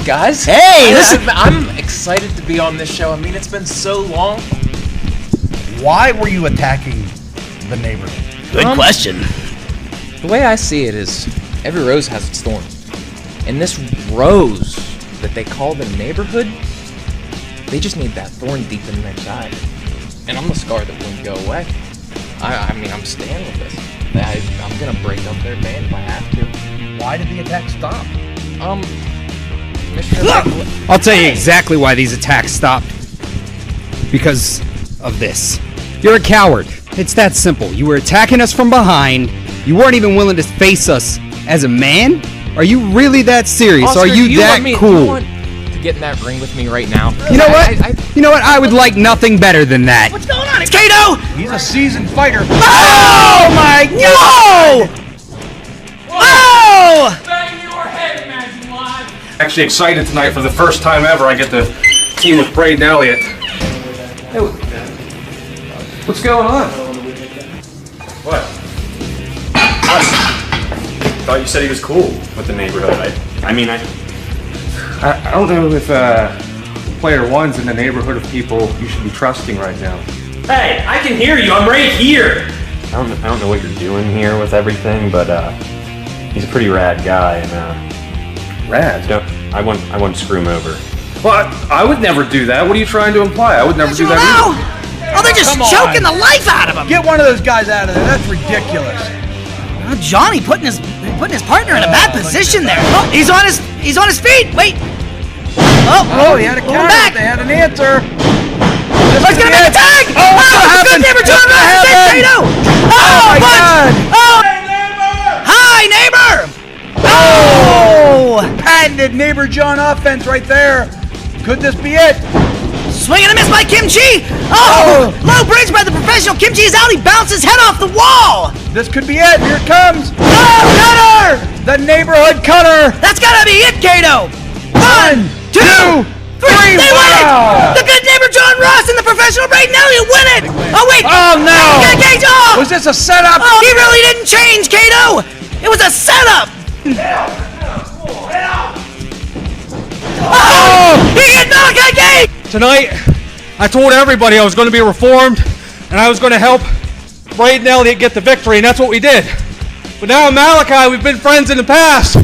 up, guys? Hey, listen. I'm excited to be on this show. I mean, it's been so long. Why were you attacking the neighborhood? Good question. The way I see it is, every rose has its thorn. And this rose that they call the neighborhood, they just need that thorn deep in their side. And I'm the scar that wouldn't go away. I mean, I'm staying with this. I'm gonna break up their band if I have to. Why did the attack stop? I'll tell you exactly why these attacks stopped. Because of this. You're a coward. It's that simple. You were attacking us from behind. You weren't even willing to face us as a man? Are you really that serious? Oscar, Are you that cool? You want to get in that ring with me right now? You know what? You know what? I would like nothing better than that. What's going on? It's Kato! He's a seasoned fighter. Oh my God! Oh! Bang your head, Imagine Live! Actually excited tonight for the first time ever. I get to team with Braden Elliott. Hey, what's going on? What? I thought you said he was cool with the neighborhood. I don't know if player one's in the neighborhood of people you should be trusting right now. Hey, I can hear you. I'm right here. I don't know what you're doing here with everything, but he's a pretty rad guy, and Rad? I wouldn't screw him over. Well, I would never do that. What are you trying to imply? I would never do that either. Oh, they're just choking the life out of him. Get one of those guys out of there. That's ridiculous. Oh, Johnny putting his partner in a bad position there. Oh, he's on his feet. Wait. Oh, he had a counter. back. They had an answer. He's gonna make a tag. Oh, what's gonna happen? Good neighbor John Ross is dead, Kato. Oh my God. Oh. Hi, neighbor. Oh. Patented neighbor John offense right there. Could this be it? Swing and a miss by Kimchi. Oh, low bridge by the professional. Kimchi is out. He bounced his head off the wall. This could be it. Here it comes. Oh, cutter. The neighborhood cutter. That's gotta be it, Kato. 1, 2, 3. They win it. The good neighbor John Ross and the professional Braden Elliott win it. Oh wait. Oh no. Gage off. Was this a setup? Oh, he really didn't change, Kato. It was a setup. Oh, he hit Malaki Gage. Tonight, I told everybody I was going to be reformed and I was going to help Braden Elliott get the victory, and that's what we did. But now, Malaki, we've been friends in the past.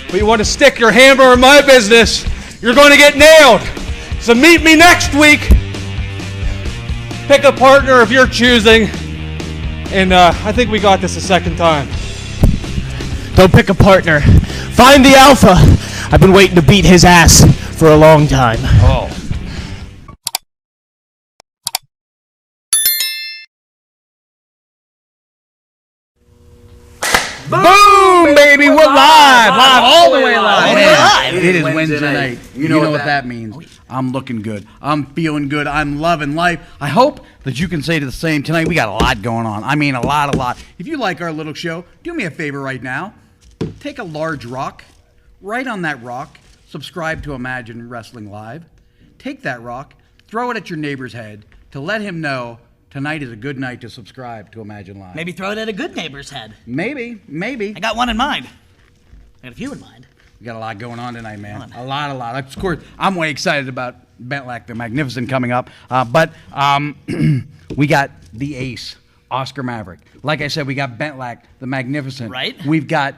But you want to stick your hammer in my business, you're going to get nailed. So meet me next week. Pick a partner of your choosing. And I think we got this a second time. Don't pick a partner. Find the alpha. I've been waiting to beat his ass for a long time. Oh. Boom, baby, we're live all the way live. Live. It is Wednesday night. You know what that means. I'm looking good. I'm feeling good. I'm loving life. I hope that you can say the same tonight. We got a lot going on. I mean, a lot. If you like our little show, do me a favor right now. Take a large rock, write on that rock, subscribe to Imagine Wrestling Live. Take that rock, throw it at your neighbor's head to let him know tonight is a good night to subscribe to Imagine Live. Maybe throw it at a good neighbor's head. Maybe. I got one in mind. I got a few in mind. We got a lot going on tonight, man. A lot. Of course, I'm way excited about Bentlac the Magnificent coming up. But we got the ace, Oscar Maverick. Like I said, we got Bentlac the Magnificent. Right. We've got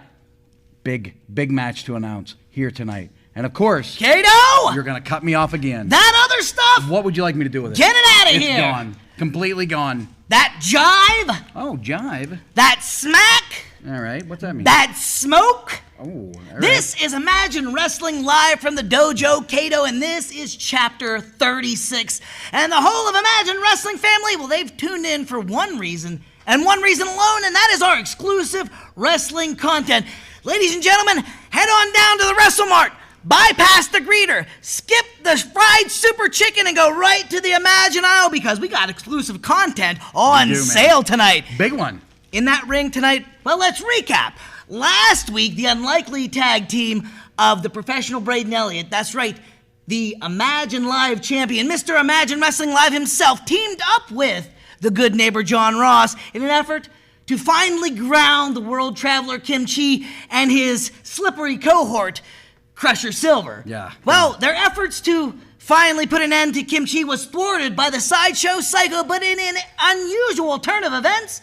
big match to announce here tonight. And of course, Kato! you're going to cut me off again. That other stuff! What would you like me to do with it? Get it out of It's here! gone. Completely gone. That jive! Oh, jive. That smack! All right. What's that mean? That smoke! Oh, all right. This is Imagine Wrestling Live from the Dojo, Kato, and this is Chapter 36. And the whole of Imagine Wrestling family, well, they've tuned in for one reason, and one reason alone, and that is our exclusive wrestling content. Ladies and gentlemen, head on down to the WrestleMart, bypass the greeter, skip the fried super chicken, and go right to the Imagine aisle because we got exclusive content on sale tonight. Big one. In that ring tonight, well, let's recap. Last week, the unlikely tag team of the professional Braden Elliott, that's right, the Imagine Live champion, Mr. Imagine Wrestling Live himself, teamed up with the good neighbor John Ross in an effort to finally ground the world traveler Kim Chi and his slippery cohort Crusher Silver. Yeah. Well, their efforts to finally put an end to Kimchi was thwarted by the Sideshow Psycho, but in an unusual turn of events,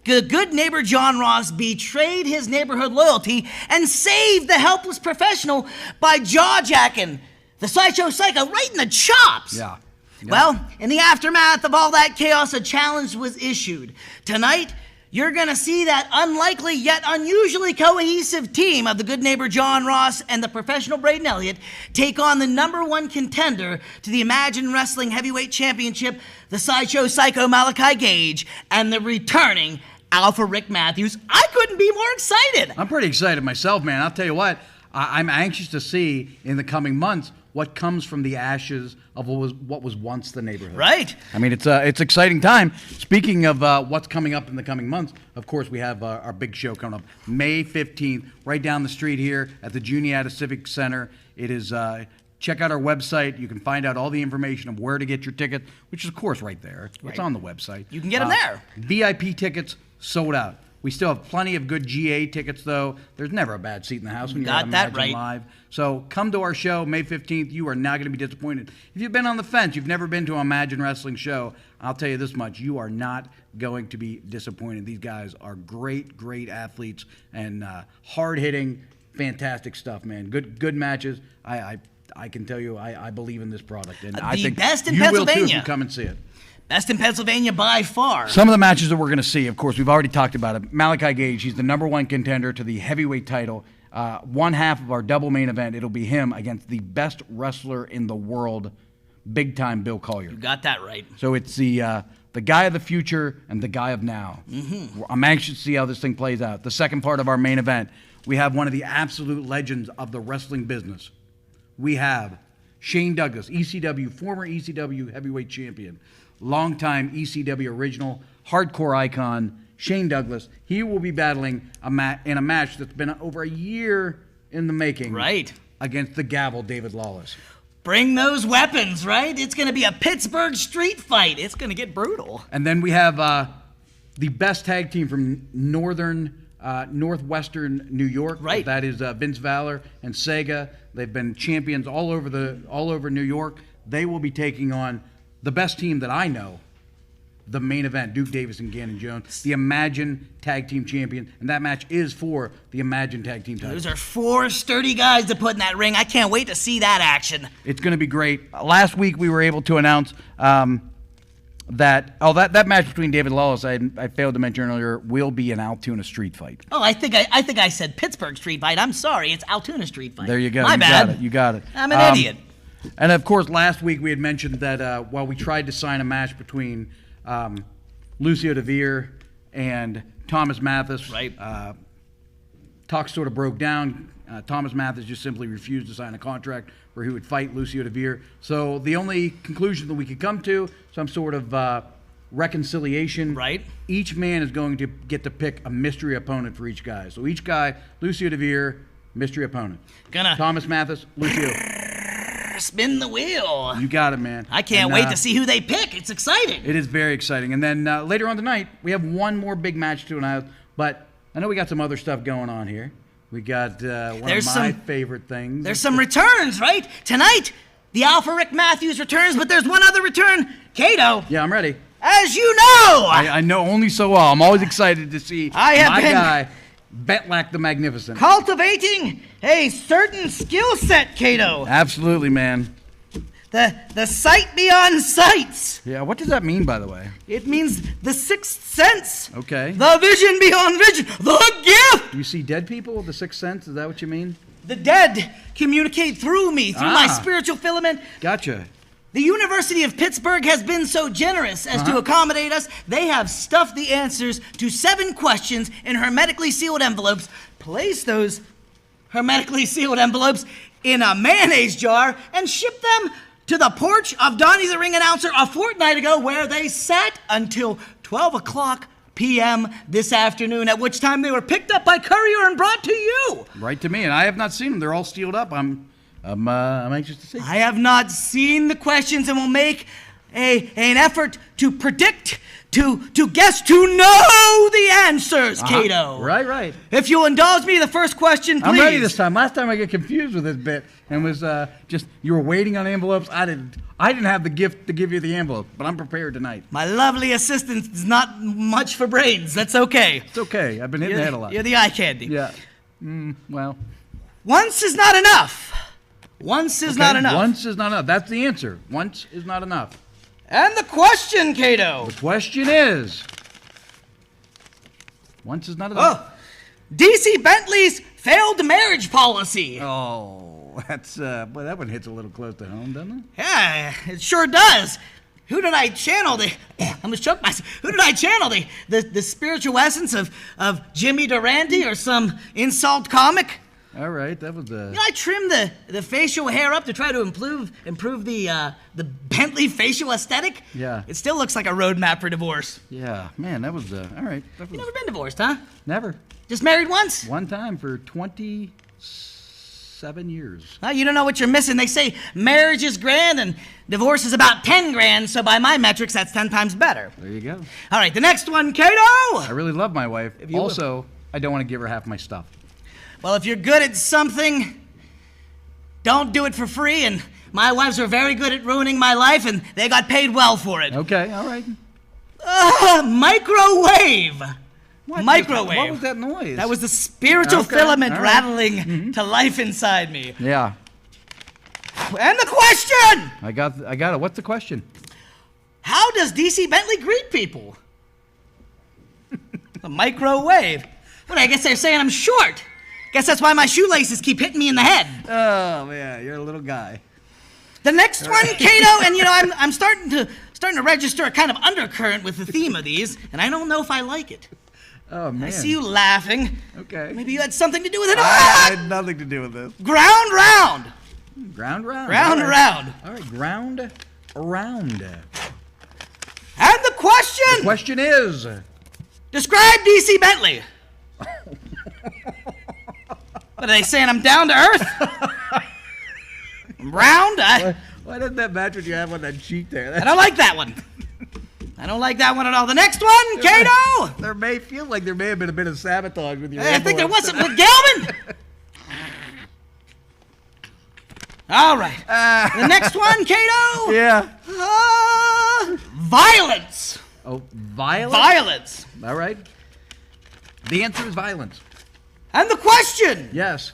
the good neighbor John Ross betrayed his neighborhood loyalty and saved the helpless professional by jaw-jacking the Sideshow Psycho right in the chops. Yeah. Well, in the aftermath of all that chaos, a challenge was issued. Tonight, you're going to see that unlikely yet unusually cohesive team of the good neighbor John Ross and the professional Braden Elliott take on the #1 contender to the Imagine Wrestling Heavyweight Championship, the Sideshow Psycho Malaki Gage, and the returning Alpha Rick Mathews. I couldn't be more excited. I'm pretty excited myself, man. I'll tell you what, I'm anxious to see in the coming months what comes from the ashes of what was once the neighborhood. Right. I mean, it's exciting time. Speaking of what's coming up in the coming months, of course, we have our big show coming up May 15th, right down the street here at the Juniata Civic Center. It is, check out our website. You can find out all the information of where to get your ticket, which is, of course, right there. Right. It's on the website. You can get them there. VIP tickets sold out. We still have plenty of good GA tickets, though. There's never a bad seat in the house when you're at Imagine right. Live. So come to our show May 15th. You are not going to be disappointed. If you've been on the fence, you've never been to an Imagine Wrestling show, I'll tell you this much. You are not going to be disappointed. These guys are great, great athletes and hard-hitting, fantastic stuff, man. Good matches. I can tell you I believe in this product. And I think best in you will, too, if Pennsylvania. you come and see it. Best in Pennsylvania by far. Some of the matches that we're going to see, of course, we've already talked about it. Malaki Gage, he's the #1 contender to the heavyweight title. One half of our double main event, it'll be him against the best wrestler in the world, big-time Bill Collier. You got that right. So it's the guy of the future and the guy of now. Mm-hmm. I'm anxious to see how this thing plays out. The second part of our main event, we have one of the absolute legends of the wrestling business. We have Shane Douglas, ECW, former ECW heavyweight champion, longtime ECW original, hardcore icon, Shane Douglas. He will be battling in a match that's been over a year in the making. Right. Against the Gavel, David Lawless. Bring those weapons, right? It's going to be a Pittsburgh street fight. It's going to get brutal. And then we have the best tag team from northwestern New York. Right. That is Vince Valor and Sega. They've been champions all over New York. They will be taking on the best team that I know, the main event, Duke Davis and Gannon Jones, the Imagine Tag Team Champion, and that match is for the Imagine Tag Team title. Those are 4 sturdy guys to put in that ring. I can't wait to see that action. It's going to be great. Last week we were able to announce that match between David Lawless, I failed to mention earlier, will be an Altoona street fight. Oh, I think I said Pittsburgh street fight. I'm sorry, it's Altoona street fight. There you go. My bad. You got it. I'm an idiot. And of course, last week we had mentioned that while we tried to sign a match between Lucio DeVere and Thomas Mathews, right? Talk sort of broke down. Thomas Mathews just simply refused to sign a contract where he would fight Lucio DeVere. So the only conclusion that we could come to, some sort of reconciliation. Right. Each man is going to get to pick a mystery opponent for each guy. So each guy, Lucio DeVere, mystery opponent. Thomas Mathews, Lucio. Spin the wheel. You got it, man. I can't wait to see who they pick. It's exciting. It is very exciting. And then later on tonight, we have one more big match to announce. But I know we got some other stuff going on here. We got one of my favorite things. There's some returns, right? Tonight, the Alpha Rick Mathews returns, but there's one other return. Kato. Yeah, I'm ready. As you know. I know only so well. I'm always excited to see my guy, Bentlac the Magnificent. Cultivating a certain skill set, Kato. Absolutely, man. The sight beyond sights. Yeah, what does that mean, by the way? It means the sixth sense. Okay. The vision beyond vision. The gift. You see dead people with the sixth sense? Is that what you mean? The dead communicate through me, through my spiritual filament. Gotcha. The University of Pittsburgh has been so generous as to accommodate us. They have stuffed the answers to 7 questions in hermetically sealed envelopes. Place those hermetically sealed envelopes in a mayonnaise jar and ship them to the porch of Donnie the Ring Announcer a fortnight ago, where they sat until 12 o'clock p.m. this afternoon, at which time they were picked up by courier and brought to you. Right to me, and I have not seen them. They're all sealed up. I'm anxious to see. I have not seen the questions and will make an effort to predict, to guess, to know the answers, Cato. Right. If you'll indulge me, the first question, please. I'm ready this time. Last time I get confused with this bit and was just you were waiting on envelopes. I didn't have the gift to give you the envelope, but I'm prepared tonight. My lovely assistant is not much for brains. That's okay. It's okay. I've been hitting the head a lot. You're the eye candy. Yeah. Well. Once is not enough. Once is not enough. Once is not enough. That's the answer. Once is not enough. And the question, Cato. The question is, once is not enough. DC Bentley's failed marriage policy. Oh, that's boy, that one hits a little close to home, doesn't it? Yeah, it sure does. Who did I channel? I almost choked myself. Who did I channel? The spiritual essence of Jimmy Durante or some insult comic? All right, that was I trimmed the facial hair up to try to improve the Bentley facial aesthetic. Yeah. It still looks like a roadmap for divorce. Yeah, man, that was all right. That was, You never been divorced, huh? Never. Just married once? One time for 27 years. You don't know what you're missing. They say marriage is grand and divorce is about 10 grand, so by my metrics, that's 10 times better. There you go. All right, the next one, Cato! I really love my wife. Also, I don't want to give her half my stuff. Well, if you're good at something, don't do it for free, and my wives are very good at ruining my life, and they got paid well for it. Okay, all right. Microwave! Microwave. What was that noise? That was the spiritual filament rattling to life inside me. Yeah. And the question! I got it. What's the question? How does DC Bentley greet people? A microwave. Well, I guess they're saying I'm short. Guess that's why my shoelaces keep hitting me in the head. Oh, man, you're a little guy. The next one, Cato, and I'm starting to register a kind of undercurrent with the theme of these, and I don't know if I like it. Oh, man. I see you laughing. Okay. Maybe you had something to do with it. I had nothing to do with this. Ground round. Ground round. Ground round. All right, ground around. And the question. The question is. Describe DC Bentley. What are they saying? I'm down to earth? I'm round? Why doesn't that match what you have on that sheet there? I don't like that one. I don't like that one at all. The next one, Cato! There may feel like there may have been a bit of sabotage with your I think there wasn't with Gelman. All right. The next one, Cato. Yeah. Violence. Oh, violence? Violence. All right. The answer is violence. And the question. Yes.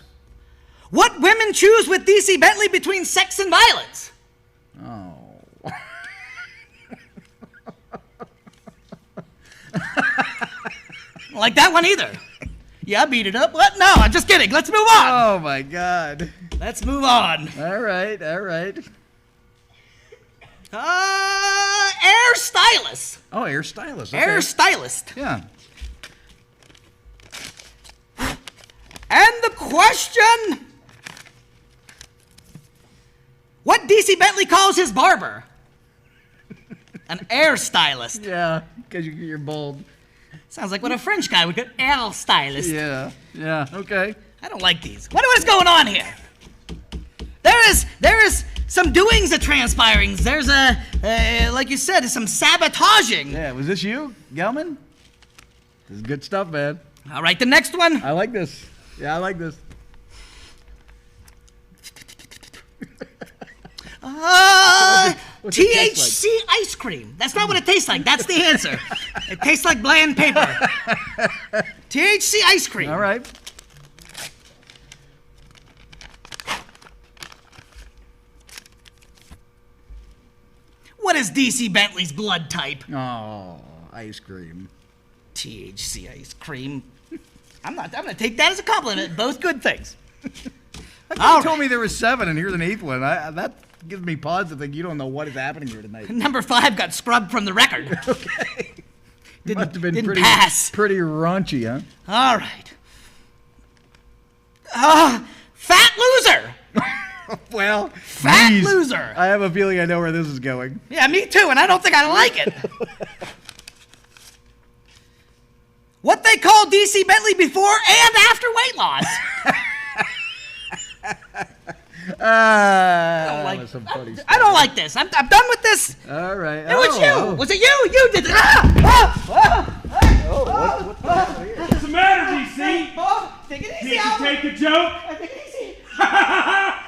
What women choose with DC Bentley between sex and violence? Oh. Don't like that one either. Yeah, I beat it up. What? No, I'm just kidding. Let's move on. Oh, my God. Let's move on. All right, all right. Air stylist. Oh, air stylist. Okay. Air stylist. Yeah. And the question. What DC Bentley calls his barber? An air stylist. Yeah, because you're bold. Sounds like what a French guy would call air stylist. Yeah, okay. I don't like these. What is going on here? There is some doings that transpiring. There's like you said, some sabotaging. Yeah, was this you, Gelman? This is good stuff, man. All right, the next one. I like this. Yeah, I like this. THC ice cream. That's not what it tastes like. That's the answer. It tastes like bland paper. THC ice cream. All right. What is DC Bentley's blood type? Oh, ice cream. THC ice cream. I'm gonna take that as a compliment. Both good things. You told me there were 7, and here's an 8th one. That gives me pause to think you don't know what is happening here tonight. Number 5 got scrubbed from the record. Okay. Must have been didn't pretty pass. Pretty raunchy, huh? All right. Fat loser. Well, Fat loser. I have a feeling I know where this is going. Yeah, me too, and I don't think I like it. What they call DC Bentley before and after weight loss. I don't like this. I'm done with this. All right. It was you. Was it you? You did it. What's the matter, DC? Take it easy, Can't Alpha. you take a joke? Take it easy. I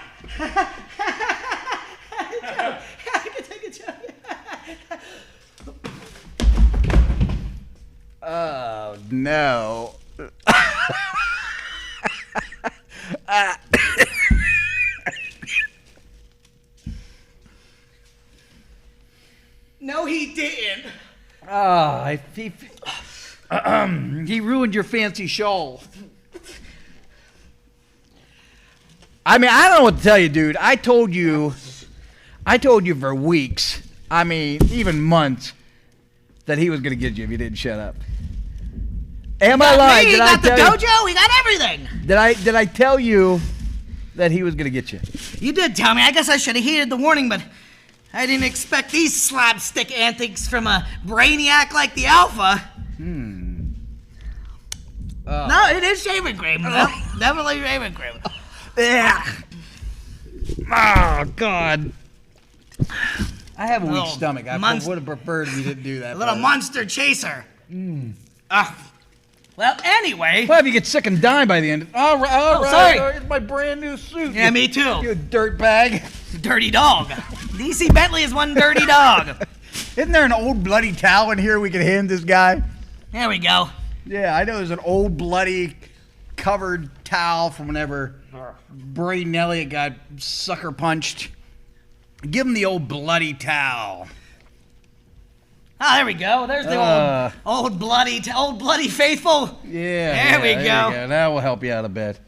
can take a joke. Oh, no. No, he didn't. He ruined your fancy shawl. I mean, I don't know what to tell you, dude. I told you for weeks, I mean, even months, that he was going to get you if you didn't shut up. Am I lying? He got the dojo. He got everything. Did I tell you that he was going to get you? You did tell me. I guess I should have heeded the warning, but I didn't expect these slapstick antics from a brainiac like the Alpha. No, it is shaving cream. Definitely shaving cream. Yeah. Oh, God. I have a weak Little stomach. I would have preferred if you didn't do that. A little monster chaser. Well, anyway. Well, if you get sick and die by the end. All right. Sorry. It's my brand new suit. Yeah, me too. You dirt bag. Dirty dog. DC Bentley is one dirty dog. Isn't there an old bloody towel in here we could hand this guy? There we go. Yeah, I know there's an old bloody covered towel from whenever Braden Elliott got sucker punched. Give him the old bloody towel. Ah, there we go. There's the old bloody faithful. Yeah. There we go. That will help you out a bit.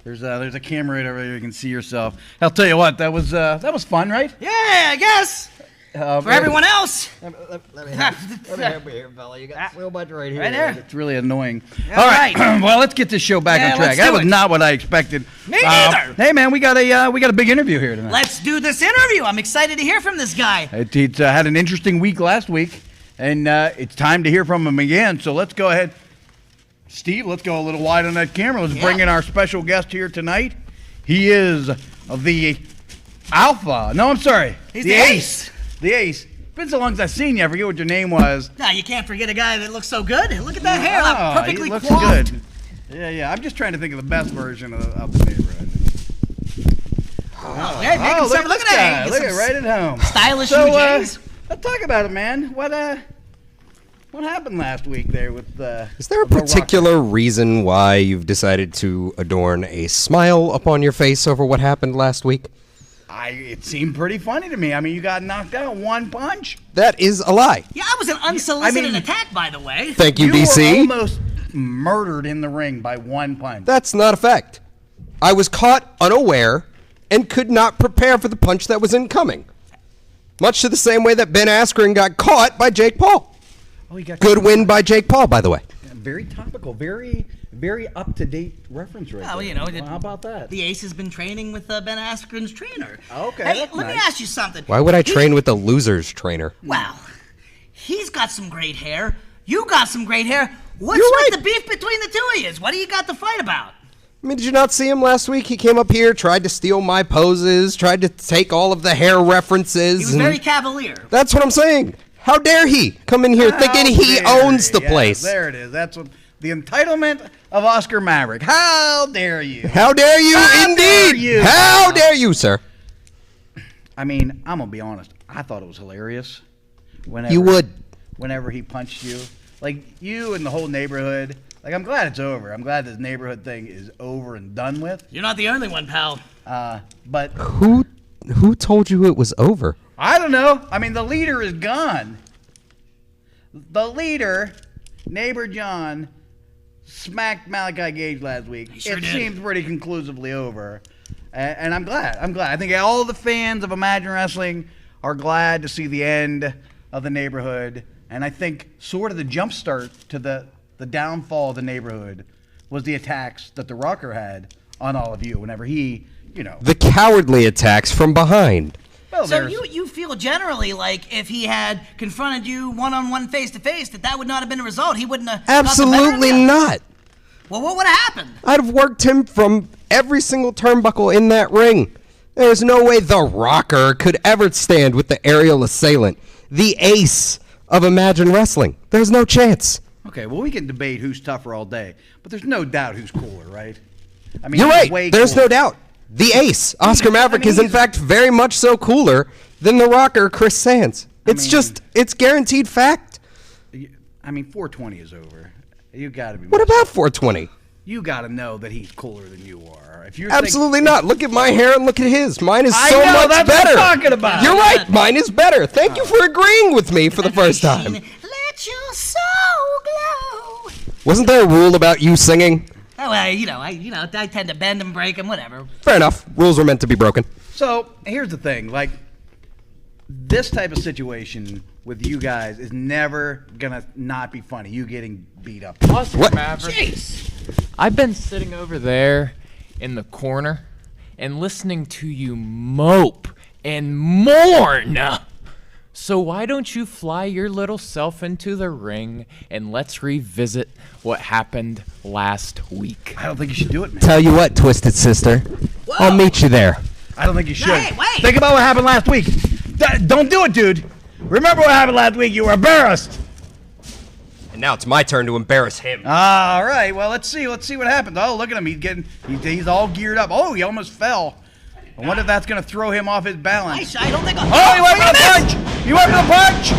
There's a camera right over there. You can see yourself. I'll tell you what. That was fun, right? Yeah, I guess. For everyone else. Let me help you here, fella. You got so much right here. Right there. It's really annoying. All right. Well, let's get this show back on track. That was not what I expected. Me neither. Hey, man, we got a big interview here tonight. Let's do this interview. I'm excited to hear from this guy. It's had an interesting week last week, and it's time to hear from him again. So let's go ahead. Steve, let's go a little wide on that camera. Let's bring in our special guest here tonight. He is the Alpha. No, I'm sorry. He's the ace. The ace. Been so long since I've seen you. I forget what your name was. Nah, you can't forget a guy that looks so good. Look at that hair. Like perfectly he looks coiffed. good. Yeah. I'm just trying to think of the best version of the neighborhood. Look at that. Look at it right at home. Stylish UJs. Let's talk about it, man. What happened last week there with Is there a particular reason why you've decided to adorn a smile upon your face over what happened last week? It seemed pretty funny to me. I mean, you got knocked out one punch. That is a lie. Yeah, I was an unsolicited attack, by the way. Thank you, DC. You were almost murdered in the ring by one punch. That's not a fact. I was caught unaware and could not prepare for the punch that was incoming. Much to the same way that Ben Askren got caught by Jake Paul. Oh, Good win by Jake Paul, by the way. Very topical, very up-to-date reference right there. You know, how about that? The Ace has been training with Ben Askren's trainer. Okay, Hey, that's let me nice. ask you something. Why would I train with the loser's trainer? Well, he's got some great hair. You got some great hair. What's You're with right. the beef between the two of you? What do you got to fight about? I mean, did you not see him last week? He came up here, tried to steal my poses, tried to take all of the hair references. He was very cavalier. That's what I'm saying. How dare he come in here thinking he owns the place? There it is. That's what the entitlement of Oscar Maverick. How dare you? How dare you, indeed? Dare you? How dare you, sir? I mean, I'm gonna be honest. I thought it was hilarious. You would. Whenever he punched you, like you and the whole neighborhood. Like, I'm glad it's over. I'm glad this neighborhood thing is over and done with. You're not the only one, pal. But Who told you it was over? I don't know. I mean, the leader is gone. The leader, Neighbor John, smacked Malaki Gage last week. Sure it did. seems pretty conclusively over. And I'm glad. I think all the fans of Imagine Wrestling are glad to see the end of the neighborhood. And I think sort of the jumpstart to the downfall of the neighborhood was the attacks that the Rocker had on all of you whenever he, The cowardly attacks from behind. Well, So you feel generally like if he had confronted you one-on-one, face-to-face, that would not have been the result. He wouldn't have. Absolutely not. Well, what would have happened? I'd have worked him from every single turnbuckle in that ring. There's no way the Rocker could ever stand with the aerial assailant, the ace of Imagine Wrestling. There's no chance. Okay, well, we can debate who's tougher all day, but there's no doubt who's cooler, right? I mean, You're he's right. way There's cooler. no doubt. The ace, Oscar Maverick, is in fact very much so cooler than the Rocker, Chris Sands. It's guaranteed fact. I mean, 420 is over. You got to be. What about 420? You got to know that he's cooler than you are. If you're Absolutely not. Look at my hair and look at his. Mine is so much that's better. What I'm talking about. You're right. Mine is better. Thank you for agreeing with me for the first time. Let your soul glow. Wasn't there a rule about you singing? Oh, well, I tend to bend and break them, whatever. Fair enough. Rules were meant to be broken. So here's the thing, like this type of situation with you guys is never gonna not be funny. You getting beat up. Oscar What? Maverick. Jeez. I've been sitting over there in the corner and listening to you mope and mourn. So why don't you fly your little self into the ring and let's revisit what happened last week? I don't think you should do it, man. Tell you what, Twisted Sister. I'll meet you there. I don't think you should. Hey, wait. Think about what happened last week. Don't do it, dude. Remember what happened last week? You were embarrassed. And now it's my turn to embarrass him. All right. Well, let's see. Let's see what happens. Oh, look at him. He's all geared up. Oh, he almost fell. I wonder if that's going to throw him off his balance. I don't think. Oh, he went for the punch. He went for the punch.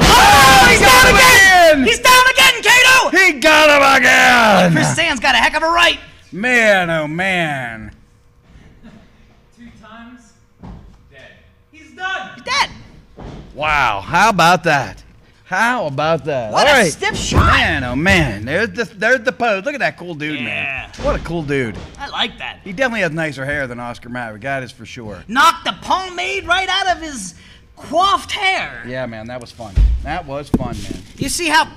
Oh, he's down again! again! He's down again, Kato! He got him again. Chris Sands got a heck of a right. Man, oh man. 2 times, dead. He's done. He's dead. Wow. How about that? How about that? What All a right. stiff shot. Man, oh man. There's the pose. Look at that cool dude, man. What a cool dude. I like that. He definitely has nicer hair than Oscar Maverick. That is for sure. Knocked the pomade right out of his coiffed hair. Yeah, man, that was fun. That was fun, man. You see how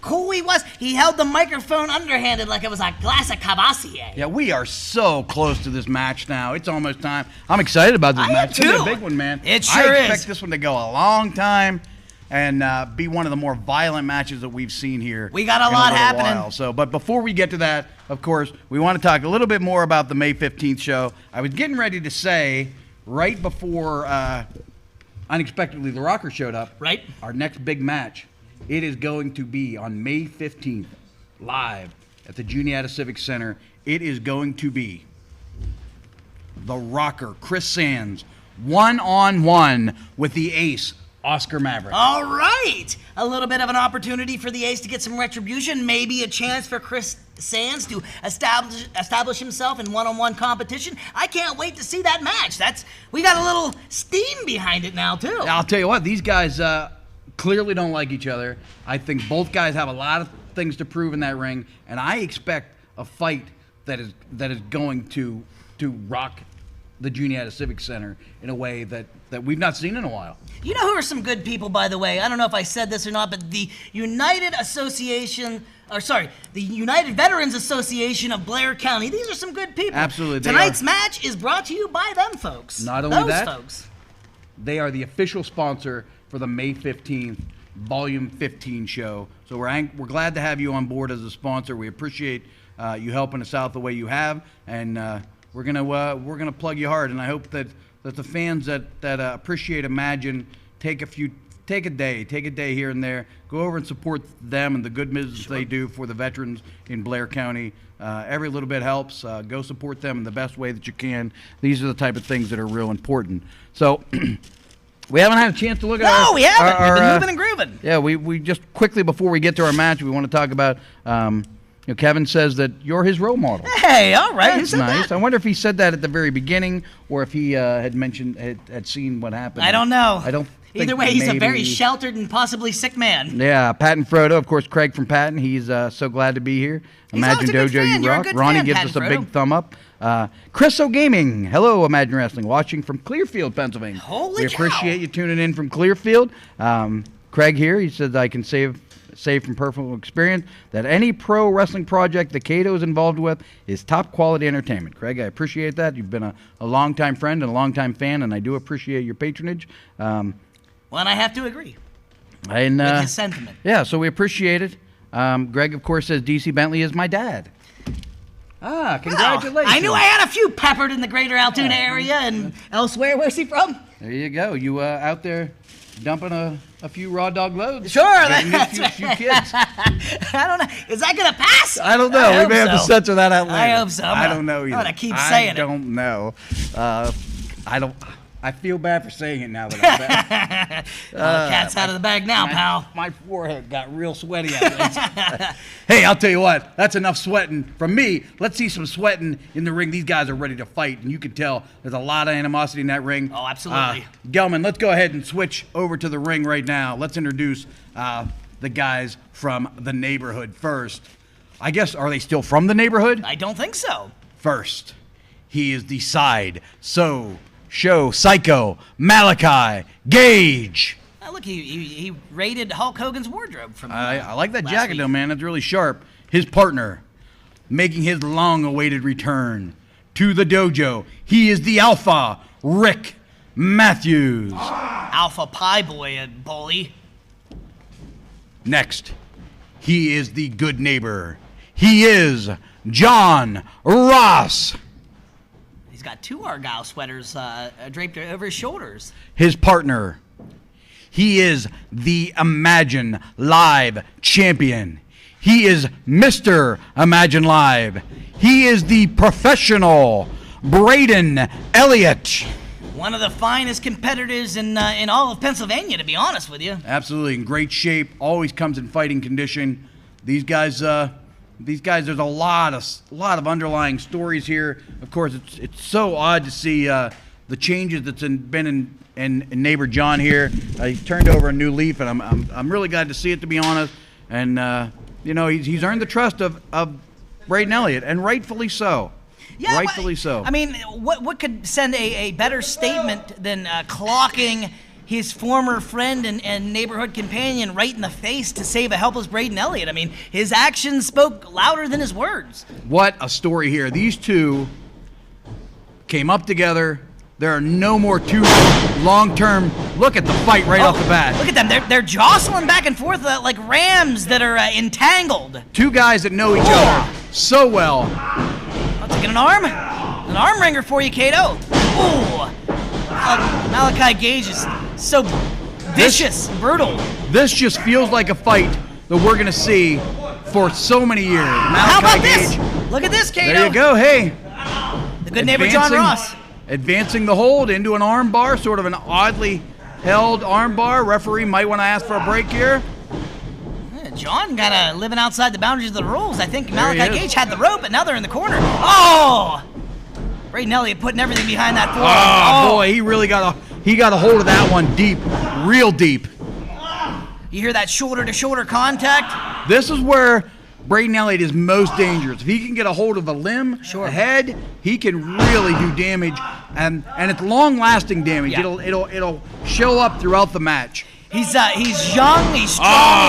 cool he was? He held the microphone underhanded like it was a glass of Cavassier. Yeah, we are so close to this match now. It's almost time. I'm excited about this I am match. It's gonna be too. a big one, man. It sure I is. expect this one to go a long time and be one of the more violent matches that we've seen here. We got a in lot little happening. while. So, but before we get to that, of course, we want to talk a little bit more about the May 15th show. I was getting ready to say right before unexpectedly the Rocker showed up. Right. Our next big match. It is going to be on May 15th, live at the Juniata Civic Center. It is going to be the Rocker, Chris Sands, one-on-one with the ace, Oscar Maverick. All right. A little bit of an opportunity for the Ace to get some retribution. Maybe a chance for Chris Sands to establish himself in one-on-one competition. I can't wait to see that match. We got a little steam behind it now, too. I'll tell you what, these guys clearly don't like each other. I think both guys have a lot of things to prove in that ring, and I expect a fight that is going to rock the Juniata Civic Center in a way that we've not seen in a while. You know who are some good people, by the way? I don't know if I said this or not, but the United Veterans Association of Blair County. These are some good people. Absolutely, they Tonight's are. match is brought to you by them folks. Not only Those that, folks. they are the official sponsor for the May 15th Volume 15 show. So we're glad to have you on board as a sponsor. We appreciate you helping us out the way you have, and we're gonna plug you hard. And I hope that the fans that appreciate Imagine take a day here and there, go over and support them and the good business they do for the veterans in Blair County. Every little bit helps. Go support them in the best way that you can. These are the type of things that are real important. So we haven't had a chance to look at No, our, we haven't. our, We've been uh, moving and grooving. Yeah, we just quickly before we get to our match, we want to talk about. Kevin says that you're his role model. Hey, all right. Who That's said nice. that? I wonder if he said that at the very beginning, or if he had seen what happened. I don't know. I don't. Either think way, he's a maybe- very sheltered and possibly sick man. Yeah, Patton Frodo, of course, Craig from Patton. He's so glad to be here. He's Imagine always a good Dojo, fan. you You're a rock. good Ronnie fan, gives Patton us a Frodo. big thumb up. Chris O Gaming, hello, Imagine Wrestling, watching from Clearfield, Pennsylvania. Holy we cow. appreciate you tuning in from Clearfield. Craig here, he says I can say from personal experience that any pro wrestling project that Cato is involved with is top quality entertainment. Craig, I appreciate that. You've been a longtime friend and a longtime fan, and I do appreciate your patronage. Well, and I have to agree And, with his sentiment. yeah, so we appreciate it. Greg, of course, says DC Bentley is my dad. Ah, congratulations. I knew I had a few peppered in the greater Altoona area and elsewhere. Where's he from? There you go. You out there dumping a few raw dog loads? Sure. That's a few kids. I don't know. Is that going to pass? I don't know. We may have to censor that out later. I hope so. I don't know either. I'm going to keep saying it. I don't know. I feel bad for saying it now that I'm back. Cat's out of the bag now, pal. My forehead got real sweaty out there. Hey, I'll tell you what. That's enough sweating from me. Let's see some sweating in the ring. These guys are ready to fight, and you can tell there's a lot of animosity in that ring. Oh, absolutely. Gelman, let's go ahead and switch over to the ring right now. Let's introduce the guys from the neighborhood first. I guess, are they still from the neighborhood? I don't think so. First, he is the Show Psycho Malaki Gage. Look, he raided Hulk Hogan's wardrobe from I like that last jacket week. though, man. That's really sharp. His partner, making his long-awaited return to the dojo. He is the Alpha, Rick Mathews. Alpha Pie Boy, bully. Next, he is the good neighbor. He is John Ross. He's got 2 Argyle sweaters draped over his shoulders. His partner, he is the Imagine Live champion. He is Mr. Imagine Live. He is the professional Braden Elliott. One of the finest competitors in all of Pennsylvania, to be honest with you. Absolutely in great shape. Always comes in fighting condition. These guys, there's a lot of underlying stories here. Of course, it's so odd to see the changes that's been in neighbor John here. He turned over a new leaf, and I'm really glad to see it, to be honest. And he's earned the trust of Braden Elliott, and rightfully so. Yeah, rightfully so. I mean, what could send a better statement than clocking his former friend and neighborhood companion right in the face to save a helpless Braden Elliott? I mean, his actions spoke louder than his words. What a story here. These two came up together. There are no more 2 long-term. Look at the fight right off the bat. Look at them. They're jostling back and forth like rams that are entangled. 2 guys that know each other so well. I'll take an arm wringer for you, Kato. Ooh. Malaki Gage is so vicious and brutal. This just feels like a fight that we're going to see for so many years. How about Gage. this? Look at this, Kato. There you go. Hey. The good neighbor John Ross. Advancing the hold into an arm bar, sort of an oddly held arm bar. Referee might want to ask for a break here. John got living outside the boundaries of the rules. I think Malaki Gage had the rope, but now they're in the corner. Oh! Braden Elliott putting everything behind that forearm. Oh, boy, he really got a hold of that one deep, real deep. You hear that shoulder-to-shoulder contact? This is where Braden Elliott is most dangerous. If he can get a hold of a limb, a head, he can really do damage, and it's long-lasting damage. Yeah. It'll show up throughout the match. He's young, he's strong, he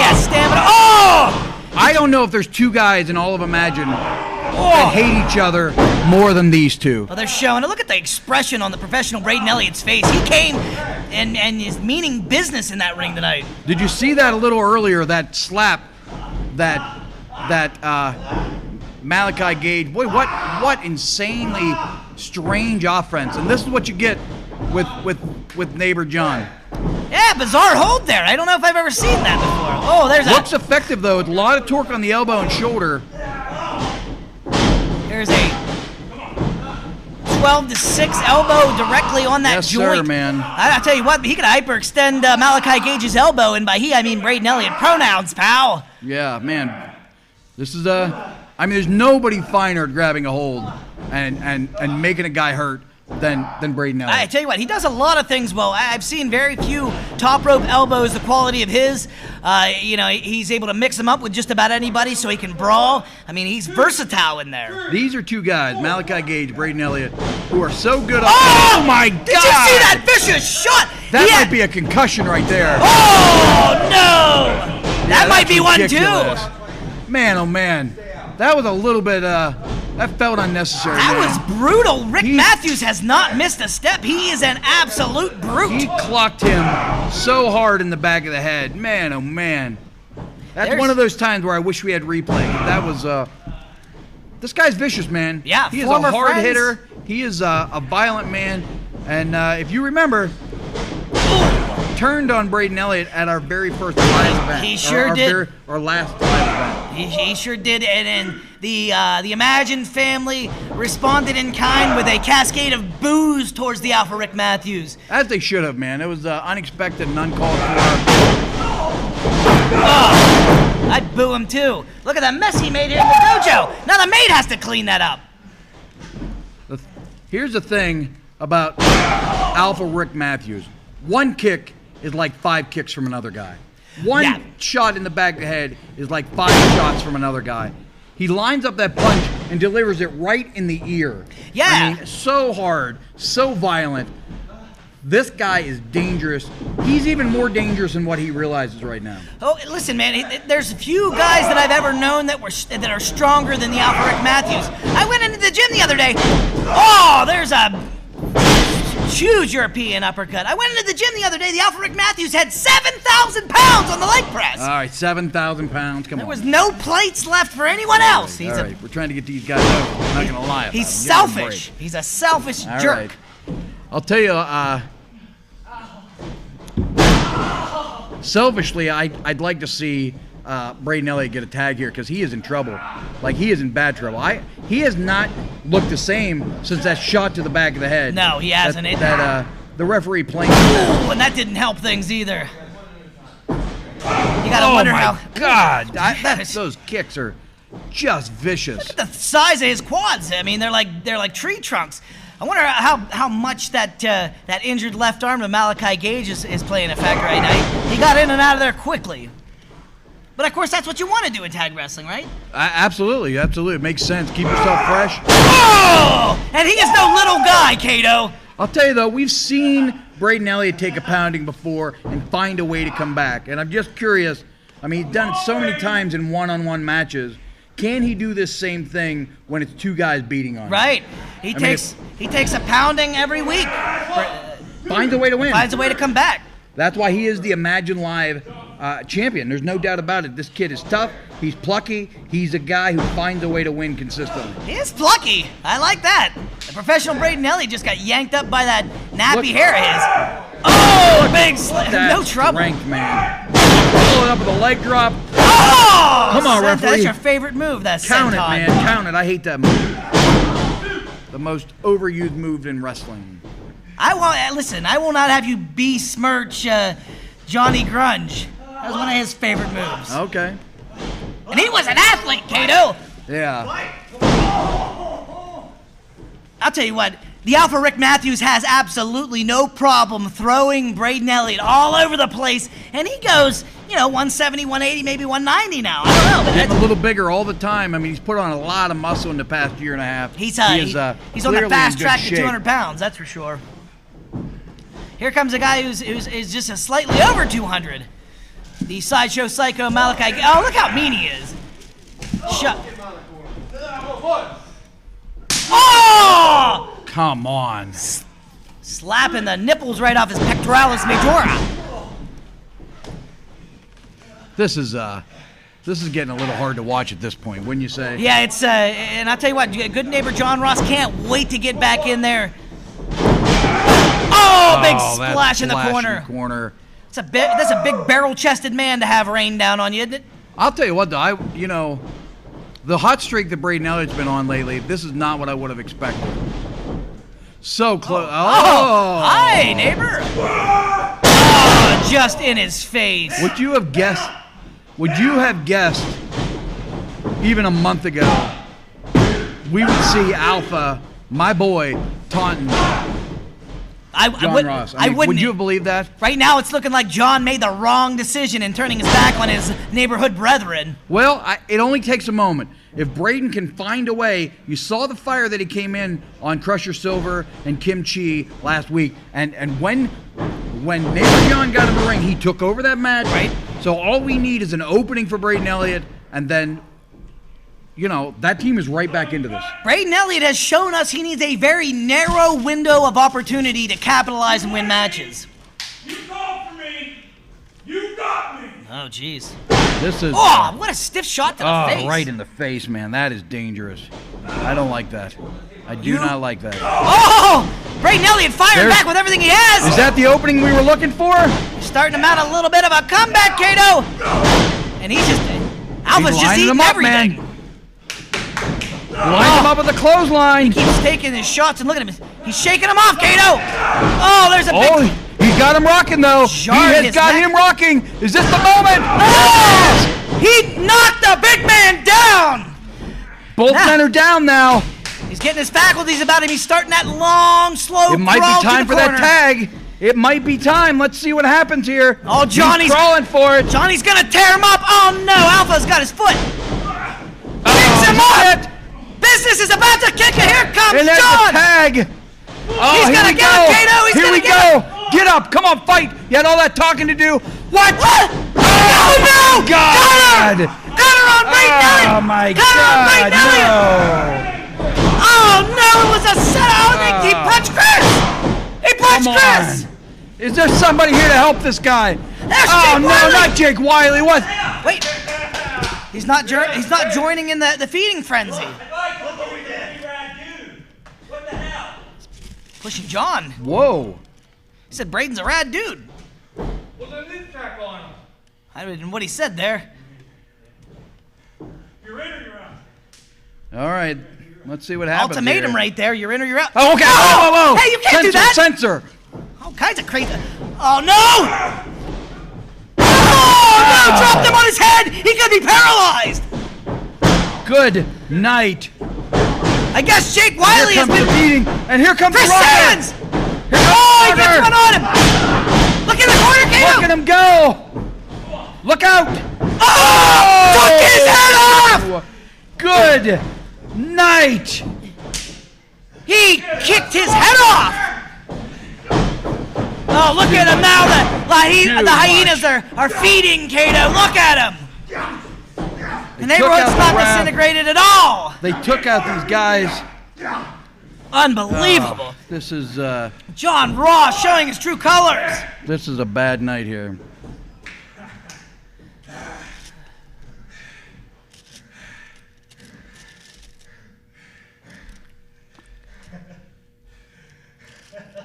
has stamina. Oh! I don't know if there's 2 guys in all of Imagine that hate each other more than these 2. Well, they're showing it. Look at the expression on the professional Braden Elliott's face. He came and is meaning business in that ring tonight. Did you see that a little earlier, that slap that Malaki Gage? Boy, what insanely strange offense. And this is what you get with neighbor John. Yeah, bizarre hold there. I don't know if I've ever seen that before. Oh, there's Looks effective, though. It's a lot of torque on the elbow and shoulder. There's a 12-6 elbow directly on that joint. Yes, sir, man. I'll tell you what, he could hyperextend Malaki Gage's elbow, and by he, I mean Braden Elliott. Pronouns, pal. Yeah, man. This is there's nobody finer at grabbing a hold and making a guy hurt than Braden Elliott. I tell you what, he does a lot of things well. I've seen very few top rope elbows the quality of his. He's able to mix them up with just about anybody so he can brawl. I mean, he's versatile in there. These are 2 guys, Malaki Gage, Braden Elliott, who are so good up Oh, my God! Did you see that vicious shot? That might be a concussion right there. Oh, no! That might be ridiculous. one, too. Man, oh, man. That was a little bit, that felt unnecessary. That man. was brutal. Rick Mathews has not missed a step. He is an absolute brute. He clocked him so hard in the back of the head. Man, oh, man. That's one of those times where I wish we had replay. That was, This guy's vicious, man. Yeah, he is a former hard friends. hitter. He is a violent man. And if you remember, turned on Braden Elliott at our very first live event. He sure did. Our last live event. He sure did, and the Imagine family responded in kind with a cascade of boos towards the Alpha Rick Mathews. As they should have, man. It was unexpected and uncalled for. Oh, I'd boo him too. Look at the mess he made here in the dojo. Now the maid has to clean that up. Here's the thing about Alpha Rick Mathews. One kick is like 5 kicks from another guy. One shot in the back of the head is like 5 shots from another guy. He lines up that punch and delivers it right in the ear. Yeah. I mean, so hard, so violent. This guy is dangerous. He's even more dangerous than what he realizes right now. Oh, listen, man. There's few guys that I've ever known that are stronger than the Alpha Rick Mathews. I went into the gym the other day. Oh, there's a huge European uppercut. I went into the gym the other day. The Alpha Rick Mathews had 7,000 pounds on the leg press. All right, 7,000 pounds. Come on. There was no plates left for anyone else. All right, we're trying to get these guys out. I'm not going to lie about He's it. Give him a selfish. break. He's a selfish All jerk. right. I'll tell you, selfishly, I'd like to see Braden Elliott get a tag here because he is in trouble. Like, he is in bad trouble. He has not looked the same since that shot to the back of the head. No, he hasn't. The referee playing. Ooh, and that didn't help things either. You gotta wonder how. God, those kicks are just vicious. Look at the size of his quads. I mean, they're like tree trunks. I wonder how much that injured left arm of Malaki Gage is playing a factor right now. He got in and out of there quickly. But of course, that's what you want to do in tag wrestling, right? Absolutely. It makes sense. Keep yourself fresh. Oh! And he is no little guy, Kato. I'll tell you though, we've seen Braden Elliott take a pounding before and find a way to come back. And I'm just curious. I mean, he's done it so many times in one-on-one matches. Can he do this same thing when it's 2 guys beating on him? Right. He takes a pounding every week. Finds a way to win. Finds a way to come back. That's why he is the Imagine Live champion. There's no doubt about it. This kid is tough. He's plucky. He's a guy who finds a way to win consistently. He is plucky. I like that. The professional Braden Elliott just got yanked up by that nappy hair of his. Oh, big slam. No trouble. Strength, man. Pull it up with a leg drop. Oh! Come on, referee. That's your favorite move, that Count it, senton. man. Count it. I hate that move. The most overused move in wrestling. I will not have you besmirch Johnny Grunge. That was one of his favorite moves. Okay. And he was an athlete, Kato. Yeah. I'll tell you what, the Alpha Rick Mathews has absolutely no problem throwing Braden Elliott all over the place, and he goes, 170, 180, maybe 190 now. I don't know. Getting a little bigger all the time. I mean, he's put on a lot of muscle in the past year and a half. He's on the fast track to 200 pounds, that's for sure. Here comes a guy who's just a slightly over 200. The Sideshow Psycho Malaki. Oh, look how mean he is. Oh! Come on. Slapping the nipples right off his pectoralis majora. This is getting a little hard to watch at this point, wouldn't you say? Yeah, it's and I'll tell you what, good neighbor John Ross can't wait to get back in there. Oh, big splash in the corner. That's a big barrel-chested man to have rain down on you, isn't it? I'll tell you what, though, the hot streak that Braden Elliott's been on lately, this is not what I would have expected. So close. Oh! Hi, neighbor. Oh, just in his face. Would you have guessed, even a month ago, we would see Alpha, my boy, taunting John Ross? I mean, wouldn't. Would you have believed that? Right now, it's looking like John made the wrong decision in turning his back on his neighborhood brethren. Well, it only takes a moment. If Braden can find a way, you saw the fire that he came in on Crusher Silver and Kim Chi last week, and when neighbor John got in the ring, he took over that match. Right. So all we need is an opening for Braden Elliott, and then, that team is right back into this. Braden Elliott has shown us he needs a very narrow window of opportunity to capitalize and win matches. You called for me. You got me. Oh, jeez. This is. Oh, what a stiff shot to the face. Right in the face, man. That is dangerous. I don't like that. I do not like that. Oh! Braden Elliott firing back with everything he has! Is that the opening we were looking for? Starting to mount a little bit of a comeback, Kato! And he's just... Alpha's just eating everything. Line him up with the clothesline. He keeps taking his shots and look at him. He's shaking him off, Kato! Oh, there's a big... He's got him rocking, though. He has got him rocking. Is this the moment? Oh! He knocked the big man down! Both men are down now. He's getting his faculties about him. He's starting that long, slow It might be time for that tag. It might be time. Let's see what happens here. Oh, Johnny's crawling for it. Johnny's gonna tear him up. Oh no, Alpha's got his foot. Kicks him up. Business is about to kick it. Here comes and John. The tag. Oh, he's gonna get him, Kato. He's here gonna we get go. him. Get up. Come on, fight. You had all that talking to do. What? Oh no! God. Got her on Braden Elliott. Oh my Got her on Braden God. Elliott. No. Oh no, it was a set out. He punched Chris. He punched Chris. Is there somebody here to help this guy? There's not Jake Wiley. What? Wait. He's not joining in the feeding frenzy. What the hell? Pushing John. Whoa. He said Braden's a rad dude. What's the lead track on him? I don't know what he said there. You're in or you're out? All right. Let's see what happens. Ultimatum here. right there. You're in or you're out. Oh, okay. Oh! Whoa. Hey, you can't do that. Censor. All kinds of crazy. Oh no! Oh no! Dropped him on his head. He could be paralyzed. Good night. I guess Jake Wiley Here has comes been the beating, and here comes Chris the rocket. Simmons. Oh, he gets one on him. Look in the corner, Kato. Look at him go. Look out. Oh! Took his head off. Good night. He kicked his head off. Oh, look at him now. The hyenas are feeding Kato. Look at him. The neighborhood's not disintegrated at all. They took out these guys. Unbelievable. This is John Ross showing his true colors. This is a bad night here.